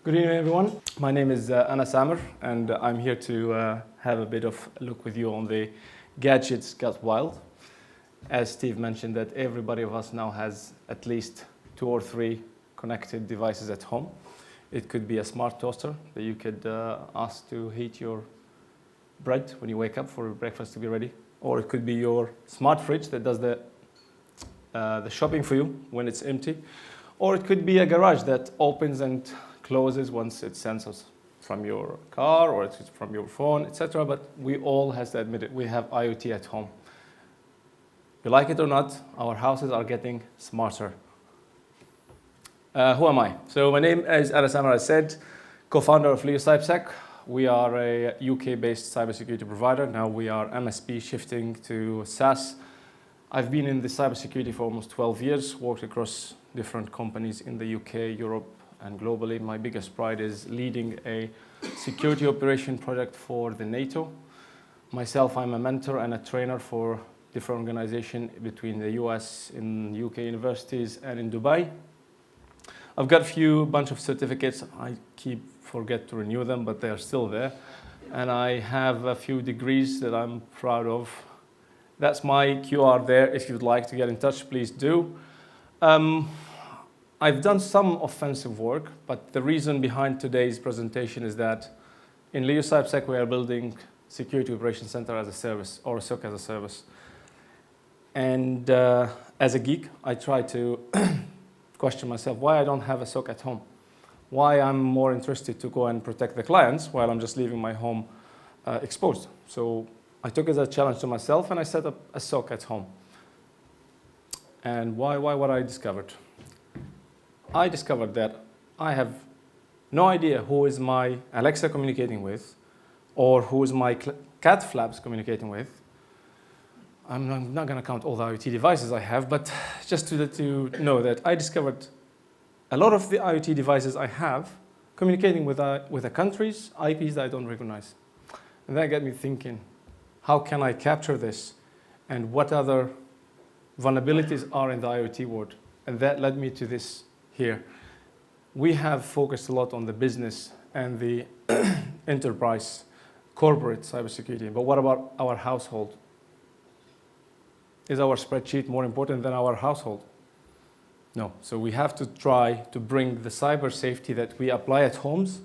Good evening, everyone. My name is Amer, and I'm here to have a bit of a look with you on the gadgets got wild. As Steve mentioned, that everybody of us now has at least 2 or 3 connected devices at home. It could be a smart toaster that you could ask to heat your bread when you wake up for breakfast to be ready. Or it could be your smart fridge that does the shopping for you when it's empty. Or it could be a garage that opens and closes once it senses from your car or it's from your phone, etc. But we all have to admit it, we have IoT at home. You like it or not, our houses are getting smarter. Who am I? So my name is Amer, as I said, co-founder of Leo CyberSec. We are a UK-based cybersecurity provider. Now we are MSP shifting to SaaS. I've been in the cybersecurity for almost 12 years, worked across different companies in the UK, Europe, and globally. My biggest pride is leading a security operation project for the NATO. Myself, I'm a mentor and a trainer for different organizations between the US, in UK universities, and in Dubai. I've got a bunch of certificates. I forget to renew them, but they are still there. And I have a few degrees that I'm proud of. That's my QR there. If you'd like to get in touch, please do. I've done some offensive work, but the reason behind today's presentation is that in Leo CyberSec, we are building Security Operations Center as a service, or a SOC as a service. And as a geek, I try to question myself why I don't have a SOC at home. Why I'm more interested to go and protect the clients while I'm just leaving my home exposed. So I took it as a challenge to myself and I set up a SOC at home. And why what I discovered? I discovered that I have no idea who is my Alexa communicating with or who is my cat flaps communicating with. I'm not going to count all the IoT devices I have, but just to let you know that I discovered a lot of the IoT devices I have communicating with the countries, IPs that I don't recognize. And that got me thinking, how can I capture this? And what other vulnerabilities are in the IoT world? And that led me to this here. We have focused a lot on the business and the enterprise, corporate cybersecurity. But what about our household? Is our spreadsheet more important than our household? No. So we have to try to bring the cyber safety that we apply at homes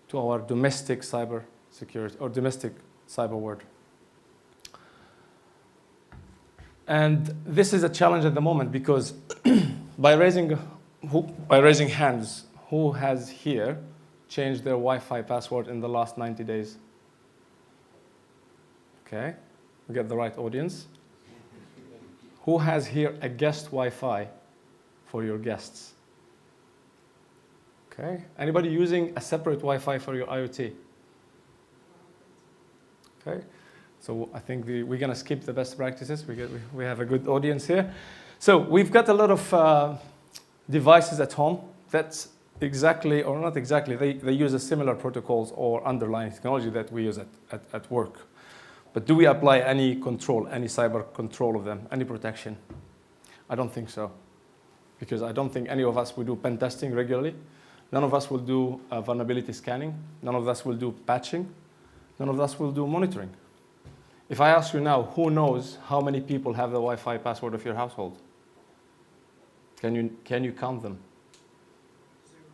to our domestic cyber security or domestic cyber world. And this is a challenge at the moment because by raising hands, who has here changed their Wi-Fi password in the last 90 days? Okay, we get the right audience. Who has here a guest Wi-Fi for your guests? Okay, anybody using a separate Wi-Fi for your IoT? Okay, so I think we're going to skip the best practices. We have a good audience here. So we've got a lot of devices at home. That's exactly, or not exactly, they use a similar protocols or underlying technology that we use at work. But do we apply any control, any cyber control of them, any protection? I don't think so. Because I don't think any of us will do pen testing regularly. None of us will do vulnerability scanning. None of us will do patching. None of us will do monitoring. If I ask you now, who knows how many people have the Wi-Fi password of your household? Can you count them? 0.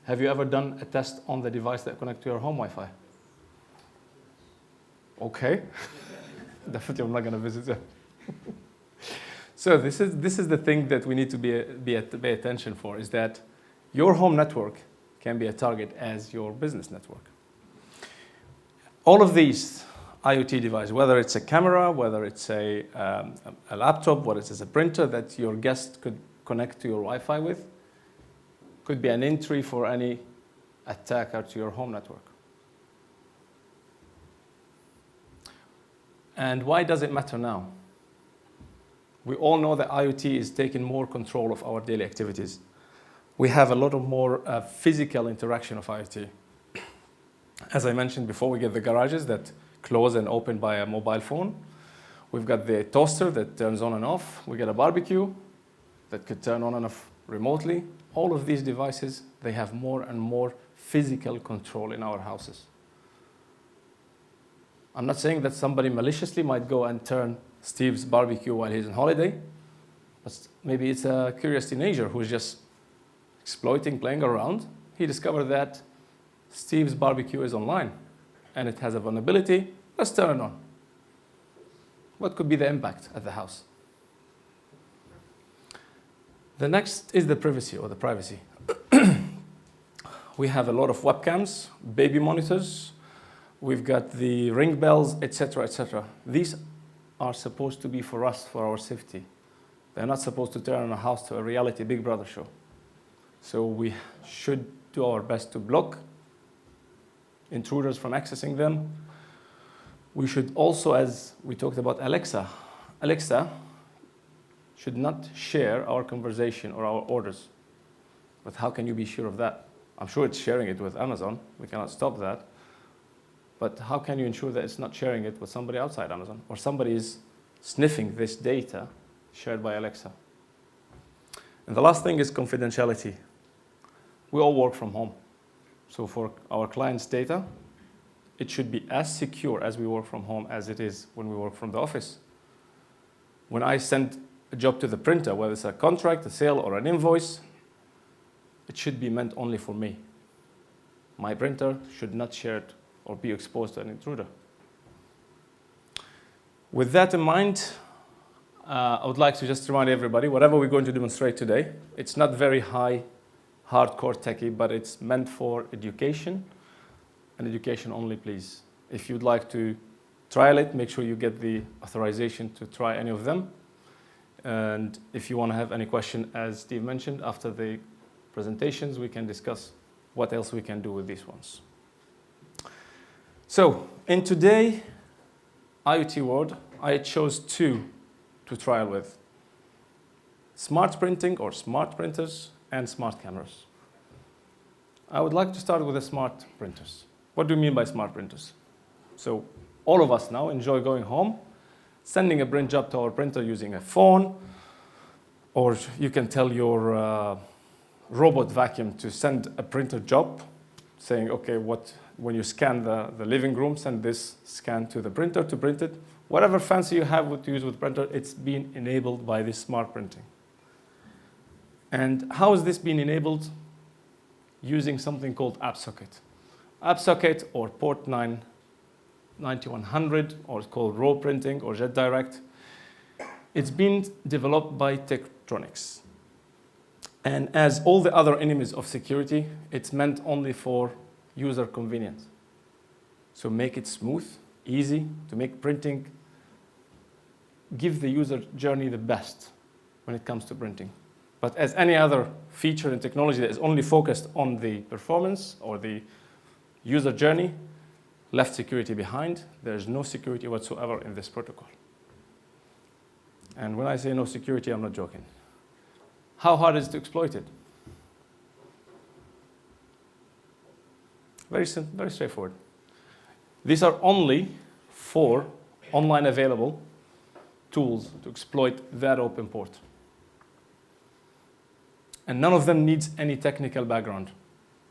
Have you ever done a test on the device that connects to your home Wi-Fi? Okay. Definitely I'm not going to visit them. So this is the thing that we need to pay attention for, is that your home network can be a target as your business network. All of these IoT devices, whether it's a camera, whether it's a laptop, whether it's a printer that your guest could connect to your Wi-Fi with, could be an entry for any attacker to your home network. And why does it matter now? We all know that IoT is taking more control of our daily activities. We have a lot of more physical interaction of IoT. As I mentioned before, we get the garages that close and open by a mobile phone. We've got the toaster that turns on and off. We get a barbecue that could turn on and off remotely. All of these devices, they have more and more physical control in our houses. I'm not saying that somebody maliciously might go and turn Steve's barbecue while he's on holiday, but maybe it's a curious teenager who's just exploiting, playing around. He discovered that Steve's barbecue is online and it has a vulnerability. Let's turn it on. What could be the impact at the house? The next is the privacy or the privacy. We have a lot of webcams, baby monitors, we've got the ring bells, etc., etc. These are supposed to be for us, for our safety. They're not supposed to turn our house to a reality Big Brother show. So we should do our best to block intruders from accessing them. We should also, as we talked about Alexa should not share our conversation or our orders. But how can you be sure of that? I'm sure it's sharing it with Amazon. We cannot stop that. But how can you ensure that it's not sharing it with somebody outside Amazon or somebody is sniffing this data shared by Alexa? And the last thing is confidentiality. We all work from home. So for our clients' data, it should be as secure as we work from home as it is when we work from the office. When I send a job to the printer, whether it's a contract, a sale, or an invoice, it should be meant only for me. My printer should not share it or be exposed to an intruder. With that in mind, I would like to just remind everybody, whatever we're going to demonstrate today, it's not very high, hardcore techie, but it's meant for education, and education only, please. If you'd like to trial it, make sure you get the authorization to try any of them. And if you want to have any question, as Steve mentioned, after the presentations, we can discuss what else we can do with these ones. So, in today's IoT world, I chose two to trial with. Smart printing or smart printers and smart cameras. I would like to start with the smart printers. What do you mean by smart printers? So, all of us now enjoy going home, sending a print job to our printer using a phone, or you can tell your robot vacuum to send a printer job, saying, okay, when you scan the living room, send this scan to the printer to print it. Whatever fancy you have to use with printer, it's being enabled by this smart printing. And how is this being enabled? Using something called AppSocket. AppSocket or port 9100, or it's called raw printing or JetDirect. It's been developed by Tektronix. And as all the other enemies of security, it's meant only for user convenience. So make it smooth, easy to make printing, give the user journey the best when it comes to printing. But as any other feature in technology that is only focused on the performance or the user journey, left security behind. There's no security whatsoever in this protocol. And when I say no security, I'm not joking. How hard is it to exploit it? Very simple, very straightforward. These are only 4 online available tools to exploit that open port. And none of them needs any technical background.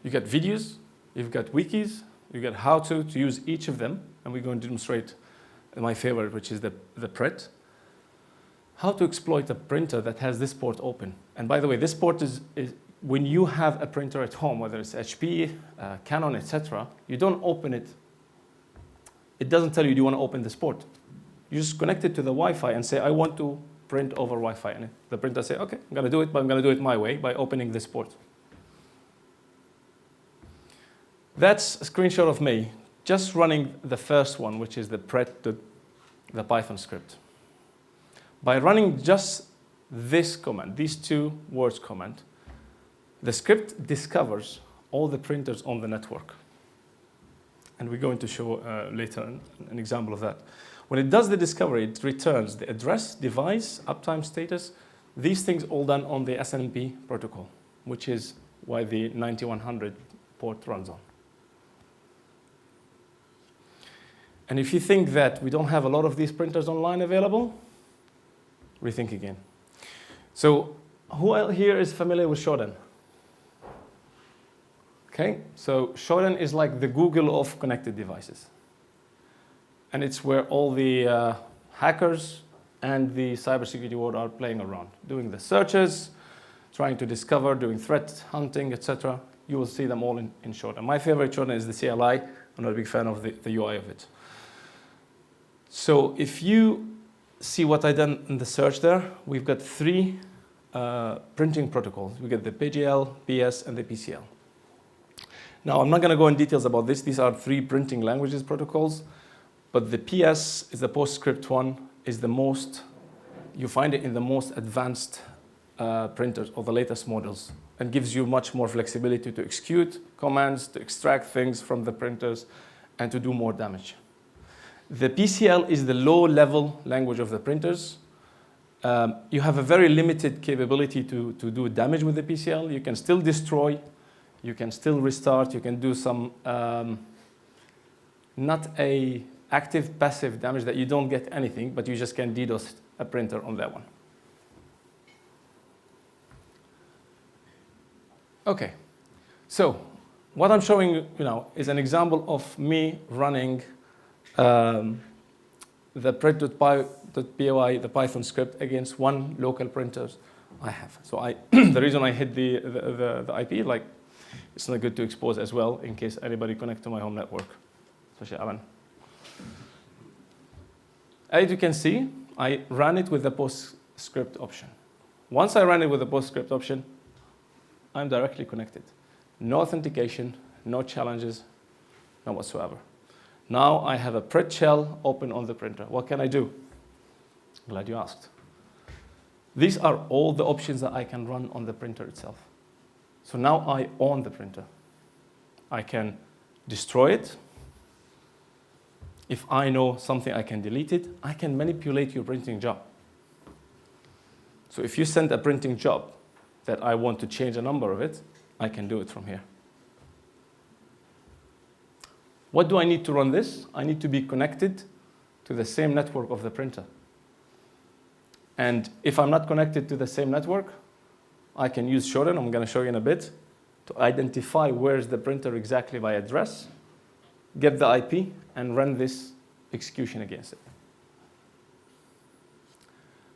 You got videos, you've got wikis, you get how to use each of them, and we're going to demonstrate my favorite, which is the PRET. How to exploit a printer that has this port open. And by the way, this port is when you have a printer at home, whether it's HP, Canon, etc., you don't open it. It doesn't tell you, do you want to open this port? You just connect it to the Wi-Fi and say, I want to print over Wi-Fi. And the printer say, okay, I'm going to do it, but I'm going to do it my way by opening this port. That's a screenshot of me just running the first one, which is the PRET, the Python script. By running just this command, these 2 words command, the script discovers all the printers on the network. And we're going to show later an example of that. When it does the discovery, it returns the address, device, uptime status, these things all done on the SNMP protocol, which is why the 9100 port runs on. And if you think that we don't have a lot of these printers online available, rethink again. So Who here is familiar with Shodan? Okay, so Shodan is like the Google of connected devices. And it's where all the hackers and the cybersecurity world are playing around, doing the searches, trying to discover, doing threat hunting, etc. You will see them all in Shodan. My favorite Shodan is the CLI. I'm not a big fan of the UI of it. So if you see what I done in the search there, we've got 3 printing protocols. We get the PGL, PS, and the PCL. Now, I'm not going to go in details about this. These are 3 printing languages protocols. But the PS is the PostScript one, is the most, you find it in the most advanced printers or the latest models, and gives you much more flexibility to execute commands, to extract things from the printers, and to do more damage. The PCL is the low-level language of the printers. You have a very limited capability to do damage with the PCL. You can still destroy, you can still restart, you can do some, not a active, passive damage that you don't get anything, but you just can DDoS a printer on that one. Okay, so what I'm showing you now is an example of me running the print.py, the Python script, against one local printer I have. So the reason I hid the IP, like, it's not good to expose as well in case anybody connect to my home network, especially Amer. As you can see, I ran it with the PostScript option. Once I ran it with the PostScript option, I'm directly connected. No authentication, no challenges, none whatsoever. Now I have a print shell open on the printer. What can I do? Glad you asked. These are all the options that I can run on the printer itself. So now I own the printer. I can destroy it. If I know something, I can delete it. I can manipulate your printing job. So if you send a printing job that I want to change a number of it, I can do it from here. What do I need to run this? I need to be connected to the same network of the printer. And if I'm not connected to the same network, I can use Shodan, I'm going to show you in a bit, to identify where's the printer exactly by address, get the IP, and run this execution against it.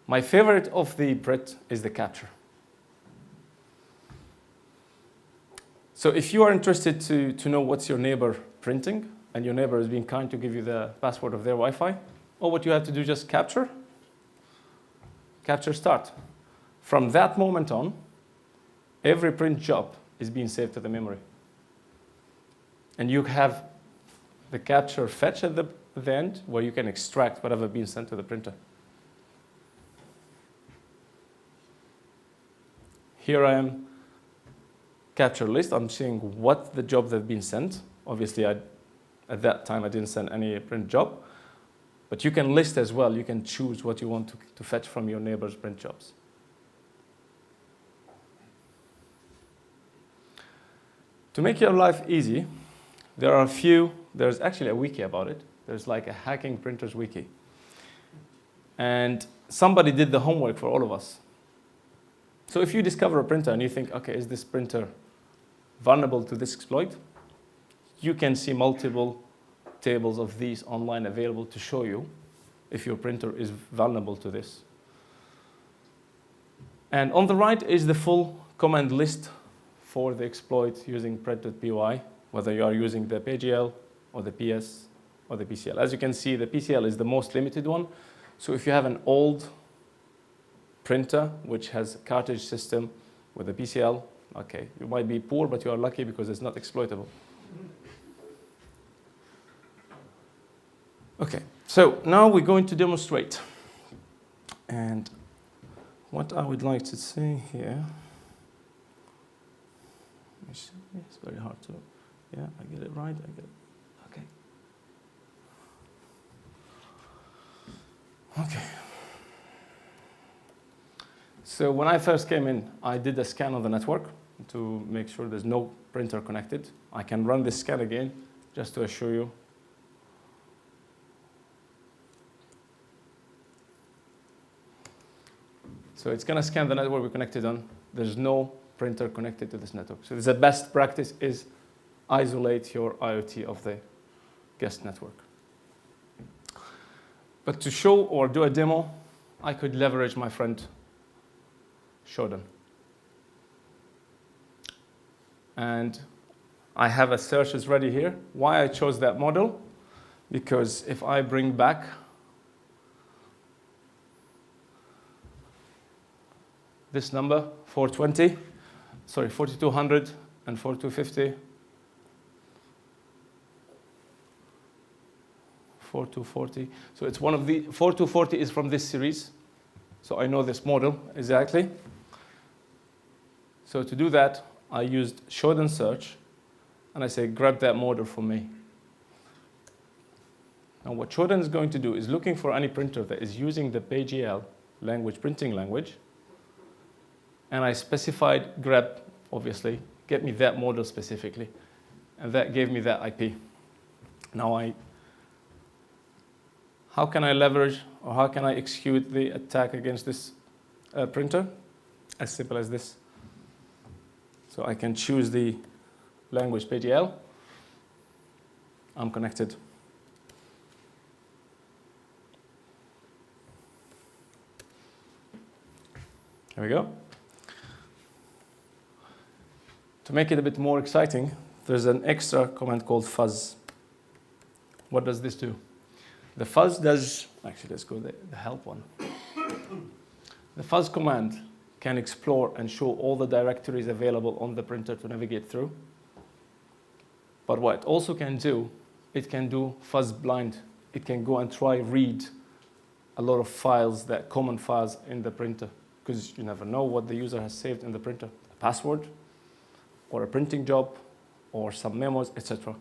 My favorite of the print is the capture. So if you are interested to know what's your neighbor printing, and your neighbor is being kind to give you the password of their Wi-Fi, all what you have to do is just capture start. From that moment on, every print job is being saved to the memory. And you have the capture fetch at the end, where you can extract whatever being sent to the printer. Here I am, capture list. I'm seeing what the jobs have been sent. Obviously, at that time, I didn't send any print job. But you can list as well. You can choose what you want to fetch from your neighbor's print jobs. To make your life easy, there's actually a wiki about it. There's like a hacking printers wiki. And somebody did the homework for all of us. So if you discover a printer and you think, okay, is this printer vulnerable to this exploit? You can see multiple tables of these online available to show you if your printer is vulnerable to this. And on the right is the full command list for the exploit using print.py, whether you are using the PGL or the PS or the PCL. As you can see, the PCL is the most limited one. So if you have an old printer which has a cartridge system with a PCL, okay, you might be poor, but you are lucky because it's not exploitable. Okay, so now we're going to demonstrate. And what I would like to say here, it's very hard to, yeah, I get it right, I get it, okay. Okay. So when I first came in, I did a scan of the network to make sure there's no printer connected. I can run this scan again just to assure you. So it's going to scan the network we're connected on. There's no printer connected to this network. So the best practice is isolate your IoT of the guest network. But to show or do a demo, I could leverage my friend Shodan. And I have a searches ready here. Why I chose that model? Because if I bring back this number, 4200 and 4250, 4240. So it's one of the 4240 is from this series. So I know this model exactly. So to do that, I used Shodan search, and I say, grab that model for me. Now what Shodan is going to do is looking for any printer that is using the PGL language, printing language, and I specified grab, obviously, get me that model specifically, and that gave me that IP. Now how can I leverage, or how can I execute the attack against this printer? As simple as this. So I can choose the language PGL. I'm connected. There we go. To make it a bit more exciting, there's an extra command called fuzz. What does this do? The fuzz does, actually let's go the help one. The fuzz command can explore and show all the directories available on the printer to navigate through. But what it also can do, it can do fuzz blind. It can go and try read a lot of files, that common files in the printer, because you never know what the user has saved in the printer, a password, or a printing job, or some memos, etc.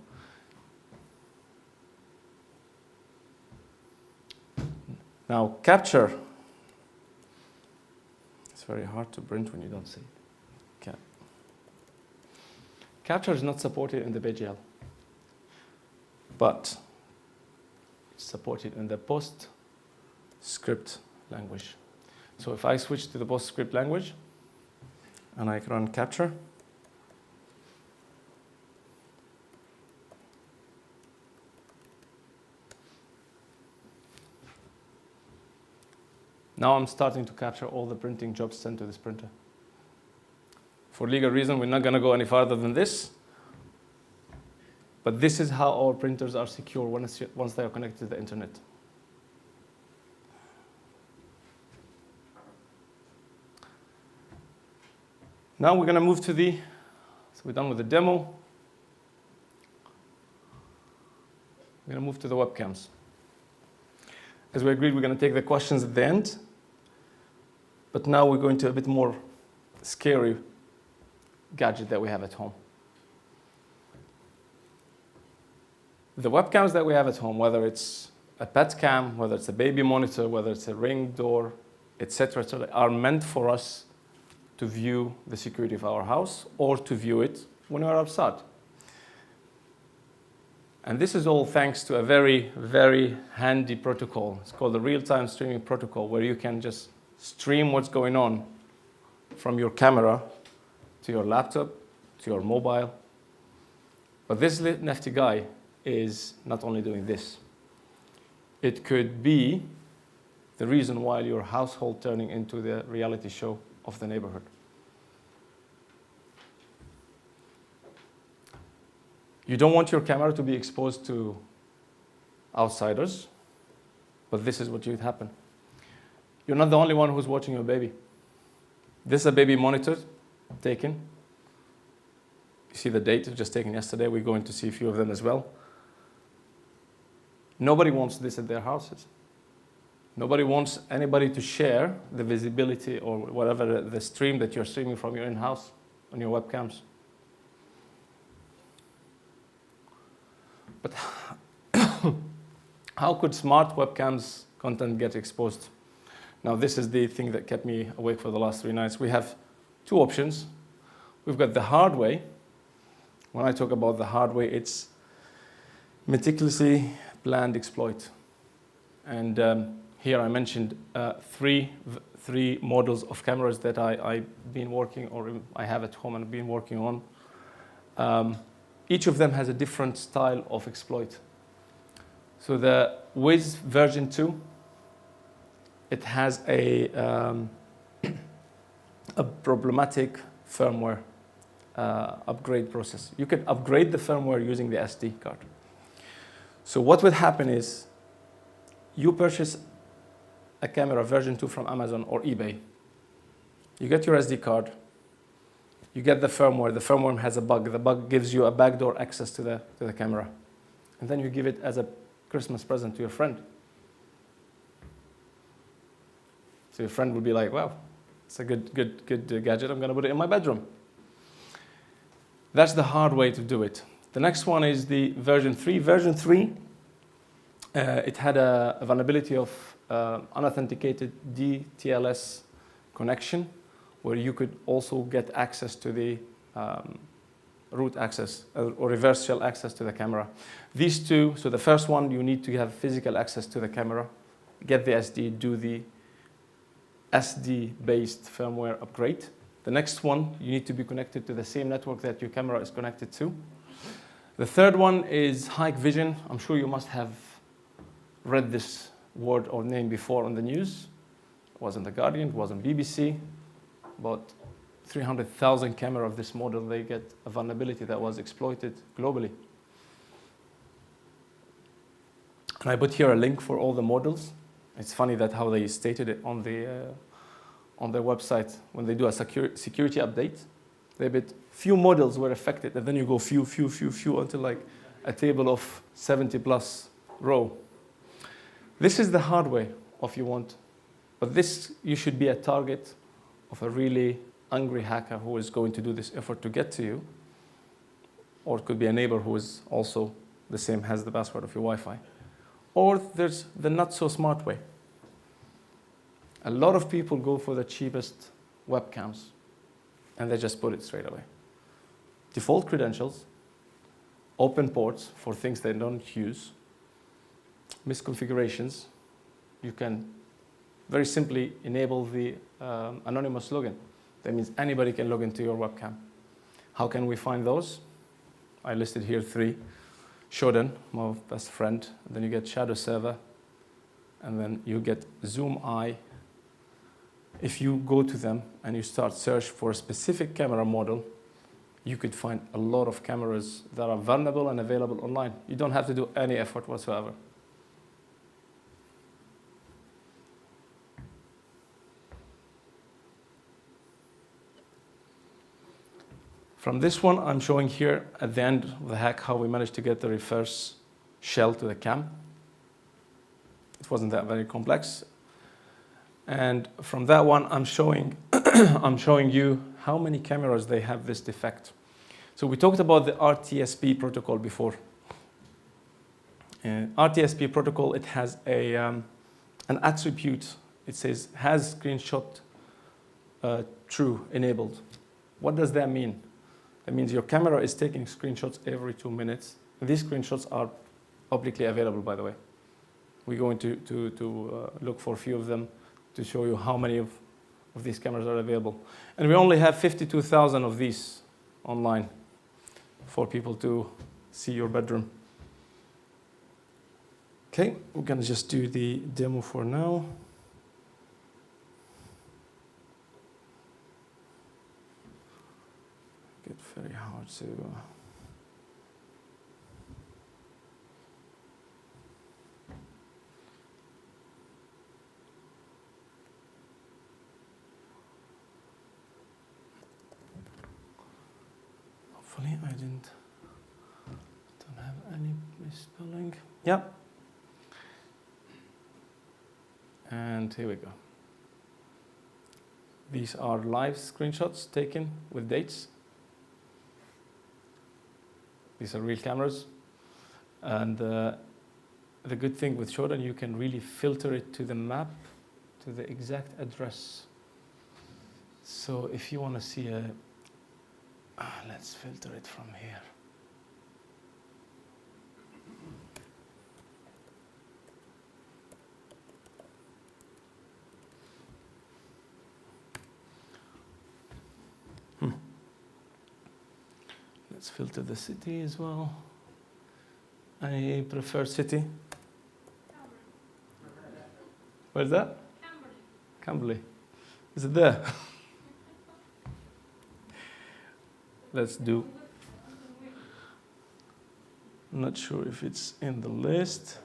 Now, capture. It's very hard to print when you don't see it. Capture is not supported in the PGL, but it's supported in the PostScript language. So if I switch to the PostScript language and I run capture, now I'm starting to capture all the printing jobs sent to this printer. For legal reason, we're not going to go any farther than this. But this is how our printers are secure once they are connected to the internet. Now we're going to move to so we're done with the demo. We're going to move to the webcams. As we agreed, we're going to take the questions at the end. But now we're going to a bit more scary gadget that we have at home. The webcams that we have at home, whether it's a pet cam, whether it's a baby monitor, whether it's a Ring door, etc., are meant for us to view the security of our house or to view it when we're outside. And this is all thanks to a very, very handy protocol. It's called the real-time streaming protocol, where you can just stream what's going on from your camera to your laptop, to your mobile. But this nifty guy is not only doing this. It could be the reason why your household turning into the reality show of the neighborhood. You don't want your camera to be exposed to outsiders, but this is what would happen. You're not the only one who's watching your baby. This is a baby monitor taken. You see the date just taken yesterday. We're going to see a few of them as well. Nobody wants this at their houses. Nobody wants anybody to share the visibility or whatever the stream that you're streaming from your in-house on your webcams. But how could smart webcams content get exposed? Now, this is the thing that kept me awake for the last 3 nights. We have 2 options. We've got the hard way. When I talk about the hard way, it's meticulously planned exploit. And here I mentioned 3 3 models of cameras that I've been working, or I have at home and been working on. Each of them has a different style of exploit. So the Wiz version 2, it has a problematic firmware upgrade process. You can upgrade the firmware using the SD card. So what would happen is you purchase a camera version 2 from Amazon or eBay. You get your SD card. You get the firmware. The firmware has a bug. The bug gives you a backdoor access to the camera. And then you give it as a Christmas present to your friend. So your friend will be like, wow, it's a good gadget. I'm going to put it in my bedroom. That's the hard way to do it. The next one is the version 3. Version 3, it had a vulnerability of unauthenticated DTLS connection, where you could also get access to the root access or reverse shell access to the camera. These two, so the first one, you need to have physical access to the camera, get the SD, do the SD-based firmware upgrade. The next one, you need to be connected to the same network that your camera is connected to. The third one is Hikvision. I'm sure you must have read this word or name before on the news. It was in The Guardian, it was on BBC. About 300,000 camera of this model, they get a vulnerability that was exploited globally. And I put here a link for all the models. It's funny that how they stated it on their website when they do a security update. They bet few models were affected, and then you go few until like a table of 70 plus row. This is the hard way if you want, but this, you should be a target of a really angry hacker who is going to do this effort to get to you, or it could be a neighbor who is also the same, has the password of your Wi-Fi. Or there's the not so smart way. A lot of people go for the cheapest webcams and they just put it straight away. Default credentials, open ports for things they don't use, misconfigurations. You can very simply enable the anonymous login. That means anybody can log into your webcam. How can we find those? I listed here 3. Shodan, my best friend. Then you get Shadow Server. And then you get Zoom Eye. If you go to them and you start search for a specific camera model, you could find a lot of cameras that are vulnerable and available online. You don't have to do any effort whatsoever. From this one, I'm showing here at the end of the hack how we managed to get the reverse shell to the cam. It wasn't that very complex. And from that one, I'm showing you how many cameras they have this defect. So we talked about the RTSP protocol before. RTSP protocol, it has an attribute. It says has screenshot true enabled. What does that mean? That means your camera is taking screenshots every 2 minutes. And these screenshots are publicly available, by the way. We're going to look for a few of them to show you how many of these cameras are available. And we only have 52,000 of these online for people to see your bedroom. Okay, we're going to just do the demo for now. Get very hard to... Hopefully I don't have any misspelling. Yep. And here we go. These are live screenshots taken with dates. These are real cameras. And the good thing with Shodan, you can really filter it to the map, to the exact address. So if you want to see a... let's filter it from here. Let's filter the city as well. I prefer city. Where's that? Camberley. Is it there? Let's do. I'm not sure if it's in the list.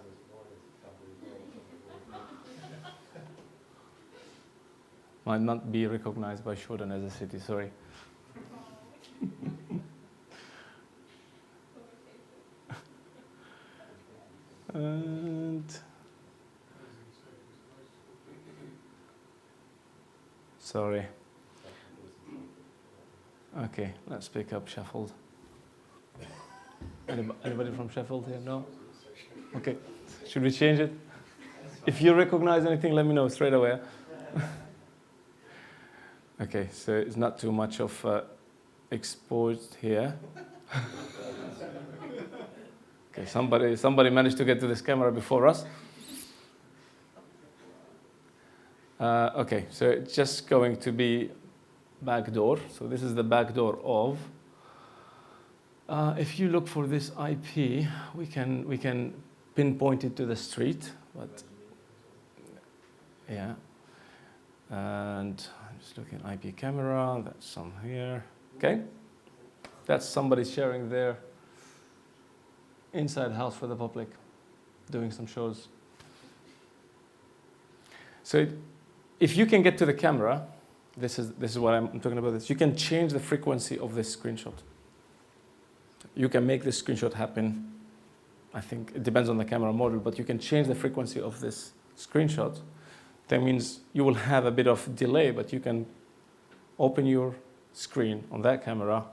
Might not be recognized by Shodan as a city, sorry. And sorry. Okay, let's pick up Sheffield. Anybody from Sheffield here? No? Okay, should we change it? If you recognize anything, let me know straight away. Okay, so it's not too much of exposed here. Okay, somebody managed to get to this camera before us. Okay, so it's just going to be back door. So this is the back door of. If you look for this IP, we can pinpoint it to the street, but yeah. And I'm just looking at IP camera. That's some here. Okay, that's somebody sharing their inside house for the public, doing some shows. So if you can get to the camera, this is what I'm talking about. This you can change the frequency of this screenshot. You can make this screenshot happen. I think it depends on the camera model, but you can change the frequency of this screenshot. That means you will have a bit of delay, but you can open your screen on that camera,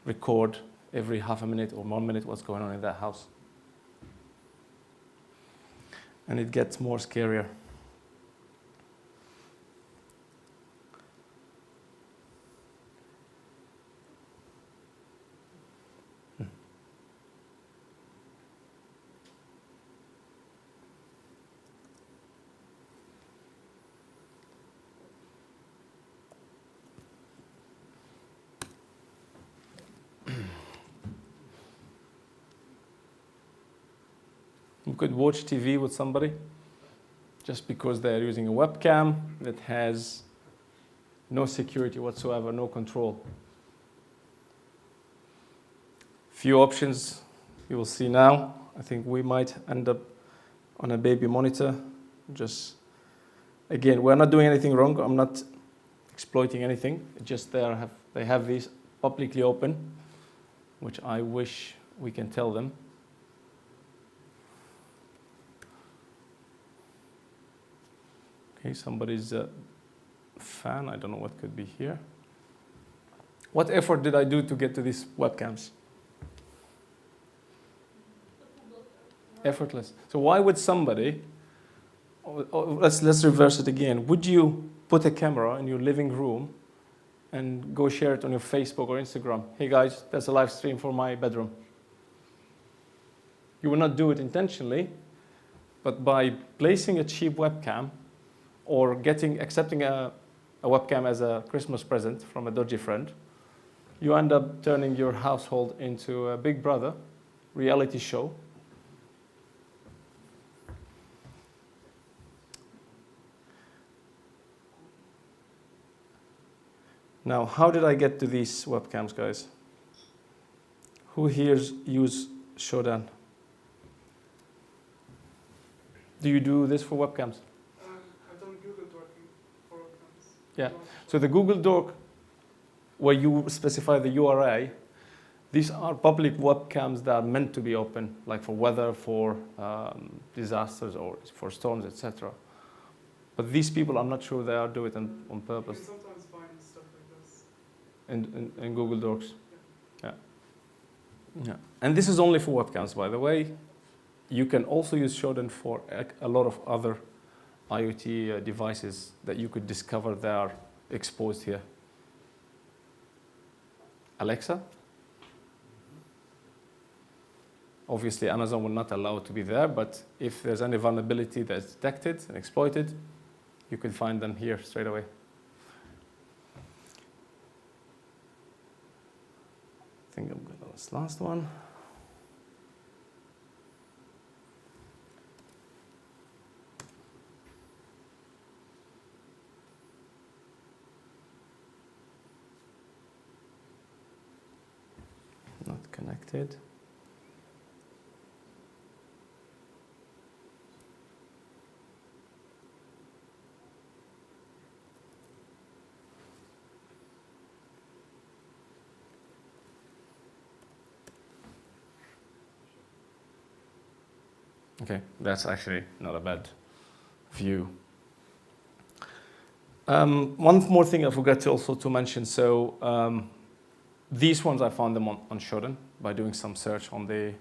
record every half a minute or 1 minute what's going on in that house. And it gets more scarier. You could watch TV with somebody just because they're using a webcam that has no security whatsoever, no control. Few options you will see now. I think we might end up on a baby monitor. Just, again, we're not doing anything wrong. I'm not exploiting anything. It's just they have these publicly open, which I wish we can tell them. Okay, somebody's fan. I don't know what could be here. What effort did I do to get to these webcams? Effortless. So why would somebody, let's reverse it again. Would you put a camera in your living room and go share it on your Facebook or Instagram? Hey guys, there's a live stream for my bedroom. You will not do it intentionally, but by placing a cheap webcam or accepting a webcam as a Christmas present from a dodgy friend, you end up turning your household into a Big Brother reality show. Now, how did I get to these webcams, guys? Who here use Shodan? Do you do this for webcams? I've done Google Dorking for webcams. Yeah. So the Google Doc, where you specify the URI, these are public webcams that are meant to be open, like for weather, for disasters, or for storms, etc. But these people, I'm not sure they are doing it on purpose. You can sometimes find stuff like this. In Google Docs. Yeah. And this is only for webcams, by the way. You can also use Shodan for a lot of other IoT devices that you could discover that are exposed here. Alexa. Obviously, Amazon will not allow it to be there, but if there's any vulnerability that's detected and exploited, you can find them here straight away. I think I'm going to this last one. Not connected. Okay, that's actually not a bad view. One more thing I forgot to also to mention. So these ones I found them on Shodan by doing some search on the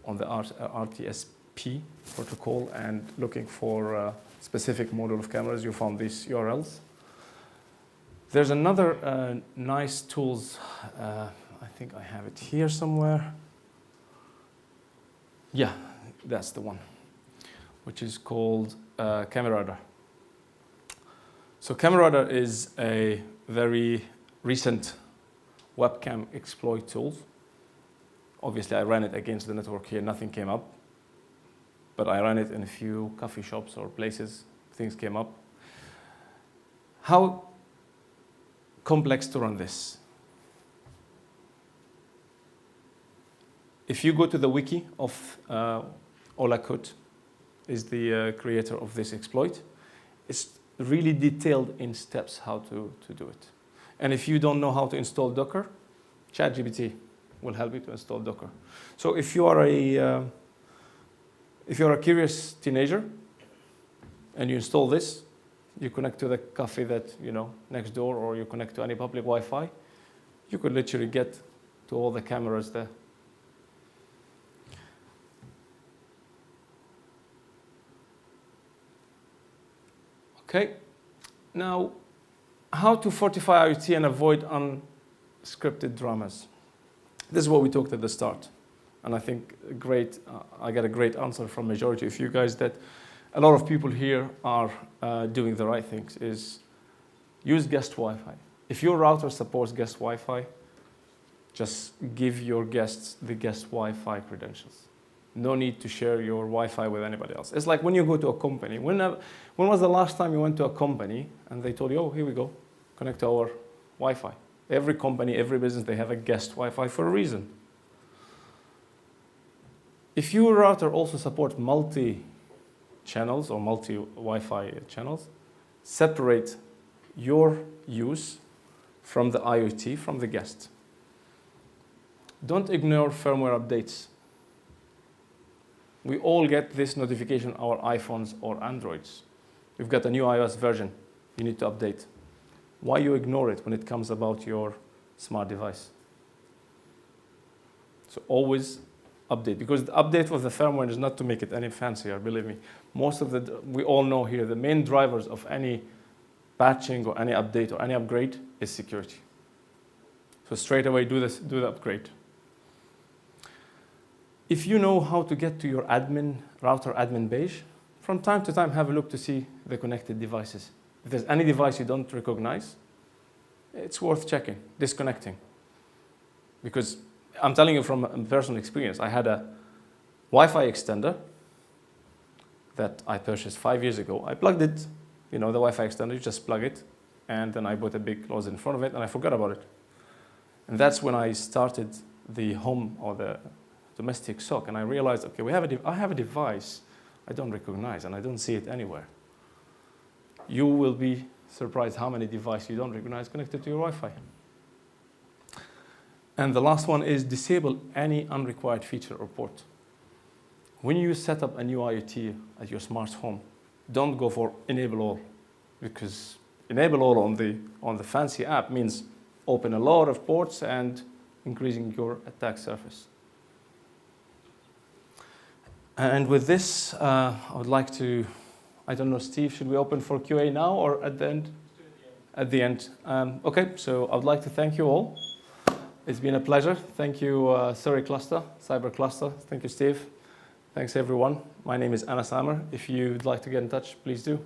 RTSP protocol and looking for a specific model of cameras. You found these URLs. There's another nice tools. I think I have it here somewhere. Yeah, that's the one, which is called Camerada. So Camerada is a very recent webcam exploit tool. Obviously, I ran it against the network here. Nothing came up. But I ran it in a few coffee shops or places. Things came up. How complex to run this? If you go to the wiki of Ola Kut, is the creator of this exploit, it's really detailed in steps how to do it. And if you don't know how to install Docker, ChatGPT will help you to install Docker. So if you are a curious teenager and you install this, you connect to the cafe that next door, or you connect to any public Wi-Fi, you could literally get to all the cameras there. Okay, now how to fortify IoT and avoid unscripted dramas. This is what we talked at the start, and I think I got a great answer from majority of you guys that a lot of people here are doing the right things. Is use guest Wi-Fi. If your router supports guest Wi-Fi, just give your guests the guest Wi-Fi credentials. No need to share your Wi-Fi with anybody else. It's like when you go to a company. When was the last time you went to a company and they told you, oh, here we go, connect to our Wi-Fi? Every company, every business, they have a guest Wi-Fi for a reason. If your router also supports multi-channels or multi-Wi-Fi channels, separate your use from the IoT, from the guest. Don't ignore firmware updates. We all get this notification on our iPhones or Androids. You've got a new iOS version. You need to update. Why you ignore it when it comes about your smart device? So always update, because the update of the firmware is not to make it any fancier, believe me. We all know here, the main drivers of any patching or any update or any upgrade is security. So straight away do the upgrade. If you know how to get to your router admin page, from time to time have a look to see the connected devices. If there's any device you don't recognize, it's worth checking, disconnecting. Because I'm telling you from personal experience, I had a Wi-Fi extender that I purchased 5 years ago. I plugged it, the Wi-Fi extender, you just plug it, and then I bought a big closet in front of it, and I forgot about it. And that's when I started the home or the domestic SOC, and I realized, okay, I have a device I don't recognize, and I don't see it anywhere. You will be surprised how many devices you don't recognize connected to your Wi-Fi. And the last one is disable any unrequired feature or port. When you set up a new IoT at your smart home, don't go for enable all, because enable all on the fancy app means open a lot of ports and increasing your attack surface. And with this, I would like to, I don't know, Steve, should we open for QA now or at the end? At the end. Okay, so I would like to thank you all. It's been a pleasure. Thank you, Surrey Cluster, Cyber Cluster. Thank you, Steve. Thanks, everyone. My name is Amer. If you'd like to get in touch, please do.